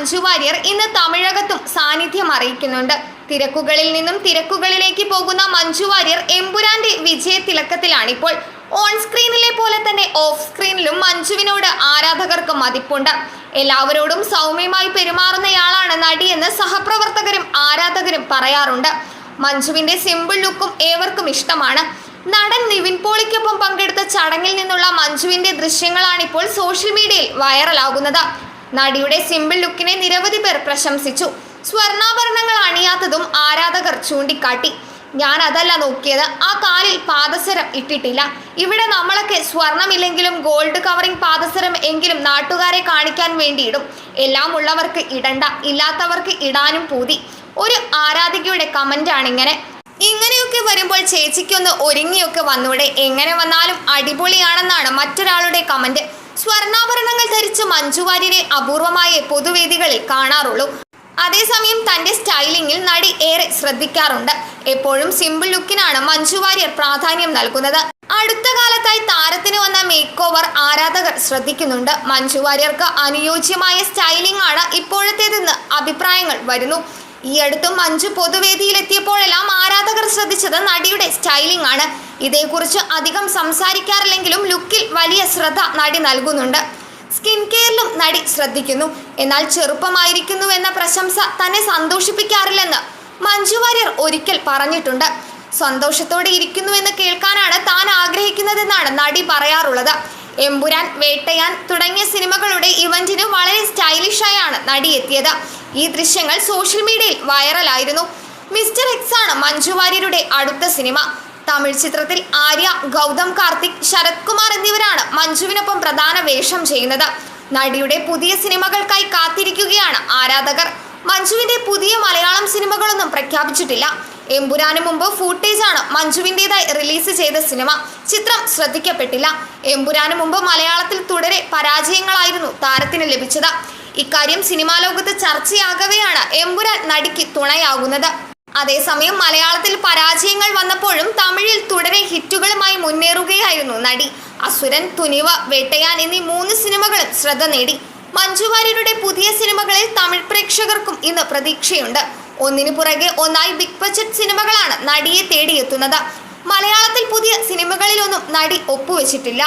മഞ്ജു വാര്യർ ഇന്ന് തമിഴകത്തും സാന്നിധ്യം അറിയിക്കുന്നുണ്ട്. തിരക്കുകളിൽ നിന്നും തിരക്കുകളിലേക്ക് പോകുന്ന മഞ്ജു വാര്യർ എമ്പുരാന്റെ വിജയത്തിളക്കത്തിലാണിപ്പോൾ. ഓൺ സ്ക്രീനിലെ പോലെ തന്നെ ഓഫ് സ്ക്രീനിലും മഞ്ജുവിനോട് ആരാധകർക്ക് മതിപ്പുണ്ട്. എല്ലാവരോടും സൗമ്യമായി പെരുമാറുന്നയാളാണ് നടിയെന്ന് സഹപ്രവർത്തകരും ആരാധകരും പറയാറുണ്ട്. മഞ്ജുവിന്റെ സിമ്പിൾ ലുക്കും ഏവർക്കും ഇഷ്ടമാണ്. നടൻ നിവിൻ പോളിക്കൊപ്പം പങ്കെടുത്ത ചടങ്ങിൽ നിന്നുള്ള മഞ്ജുവിന്റെ ദൃശ്യങ്ങളാണിപ്പോൾ സോഷ്യൽ മീഡിയയിൽ വൈറലാകുന്നത്. നടിയുടെ സിമ്പിൾ ലുക്കിനെ നിരവധി പേർ പ്രശംസിച്ചു. സ്വർണ്ണാഭരണങ്ങൾ അണിയാത്തതും ആരാധകർ ചൂണ്ടിക്കാട്ടി. ഞാൻ അതല്ല നോക്കിയത്, ആ കാലിൽ പാദസരം ഇട്ടിട്ടില്ല. ഇവിടെ നമ്മളൊക്കെ സ്വർണമില്ലെങ്കിലും ഗോൾഡ് കവറിംഗ് പാദസരം എങ്കിലും നാട്ടുകാരെ കാണിക്കാൻ വേണ്ടിയിടും. എല്ലാം ഉള്ളവർക്ക് ഇടണ്ട, ഇല്ലാത്തവർക്ക് ഇടാനും പൂതി. ഒരു ആരാധികയുടെ കമന്റാണിങ്ങനെ. ഇങ്ങനെയൊക്കെ വരുമ്പോൾ ചേച്ചിക്കൊന്ന് ഒരുങ്ങിയൊക്കെ വന്നൂടെ, എങ്ങനെ വന്നാലും അടിപൊളിയാണെന്നാണ് മറ്റൊരാളുടെ കമന്റ്. സ്വർണ്ണാഭരണങ്ങൾ ധരിച്ച് മഞ്ജു വാര്യരെ അപൂർവമായ പൊതുവേദികളിൽ കാണാറുള്ളൂ. അതേസമയം തന്റെ സ്റ്റൈലിങ്ങിൽ നടി ഏറെ ശ്രദ്ധിക്കാറുണ്ട്. എപ്പോഴും സിമ്പിൾ ലുക്കിനാണ് മഞ്ജു വാര്യർ പ്രാധാന്യം നൽകുന്നത്. അടുത്ത കാലത്തായി താരത്തിന് വന്ന മേക്ക് ഓവർ ആരാധകർ ശ്രദ്ധിക്കുന്നുണ്ട്. മഞ്ജു വാര്യർക്ക് അനുയോജ്യമായ സ്റ്റൈലിംഗ് ആണ് ഇപ്പോഴത്തേതെന്ന് അഭിപ്രായങ്ങൾ വരുന്നു. ഈ അടുത്തും മഞ്ജു പൊതുവേദിയിലെത്തിയപ്പോഴെല്ലാം ആരാധകർ ശ്രദ്ധിച്ചത് നടിയുടെ സ്റ്റൈലിംഗ് ആണ്. ഇതേക്കുറിച്ച് അധികം സംസാരിക്കാറില്ലെങ്കിലും ലുക്കിൽ വലിയ ശ്രദ്ധ നടി നൽകുന്നുണ്ട്. സ്കിൻ കെയറിലും നടി ശ്രദ്ധിക്കുന്നു. എന്നാൽ ചെറുപ്പമായിരിക്കുന്നുവെന്ന പ്രശംസ തന്നെ സന്തോഷിപ്പിക്കാറില്ലെന്ന് മഞ്ജു വാര്യർ ഒരിക്കൽ പറഞ്ഞിട്ടുണ്ട്. സന്തോഷത്തോടെ ഇരിക്കുന്നുവെന്ന് കേൾക്കാനാണ് താൻ ആഗ്രഹിക്കുന്നതെന്നാണ് നടി പറയാറുള്ളത്. എമ്പുരാൻ, വേട്ടയാൻ തുടങ്ങിയ സിനിമകളുടെ ഇവന്റിന് വളരെ സ്റ്റൈലിഷായാണ് നടി എത്തിയത്. ഈ ദൃശ്യങ്ങൾ സോഷ്യൽ മീഡിയയിൽ വൈറലായിരുന്നു. മിസ്റ്റർ എക്സ് ആണ് മഞ്ജു വാര്യരുടെ അടുത്ത സിനിമ. തമിഴ് ചിത്രത്തിൽ ആര്യ, ഗൗതം കാർത്തിക്, ശരത് കുമാർ എന്നിവരാണ് മഞ്ജുവിനൊപ്പം പ്രധാന വേഷം ചെയ്യുന്നത്. നടിയുടെ പുതിയ സിനിമകൾക്കായി കാത്തിരിക്കുകയാണ് ആരാധകർ. മഞ്ജുവിന്റെ പുതിയ മലയാളം സിനിമകളൊന്നും പ്രഖ്യാപിച്ചിട്ടില്ല. എമ്പുരാന് മുമ്പ് ഫൂട്ടേജാണ് മഞ്ജുവിൻ്റെതായി റിലീസ് ചെയ്ത സിനിമ. ചിത്രം ശ്രദ്ധിക്കപ്പെട്ടില്ല. എമ്പുരാന് മുമ്പ് മലയാളത്തിൽ തുടരെ പരാജയങ്ങളായിരുന്നു താരത്തിന് ലഭിച്ചത്. ഇക്കാര്യം സിനിമാ ലോകത്ത് ചർച്ചയാകവെയാണ് എമ്പുരാൻ നടിക്ക് തുണയാകുന്നത്. അതേസമയം മലയാളത്തിൽ പരാജയങ്ങൾ വന്നപ്പോഴും തമിഴിൽ തുടരെ ഹിറ്റുകളുമായി മുന്നേറുകയായിരുന്നു നടി. അസുരൻ, തുനിവ്, വേട്ടയാൻ എന്നീ 3 സിനിമകളും ശ്രദ്ധ നേടി. മഞ്ജു വാര്യരുടെ പുതിയ സിനിമകളിൽ തമിഴ് പ്രേക്ഷകർക്കും ഇന്ന് പ്രതീക്ഷയുണ്ട്. ഒന്നിനു പുറകെ ഒന്നായി ബിഗ് ബഡ്ജറ്റ് സിനിമകളാണ് നടിയെ തേടിയെത്തുന്നത്. മലയാളത്തിൽ പുതിയ സിനിമകളിലൊന്നും നടി ഒപ്പുവെച്ചിട്ടില്ല.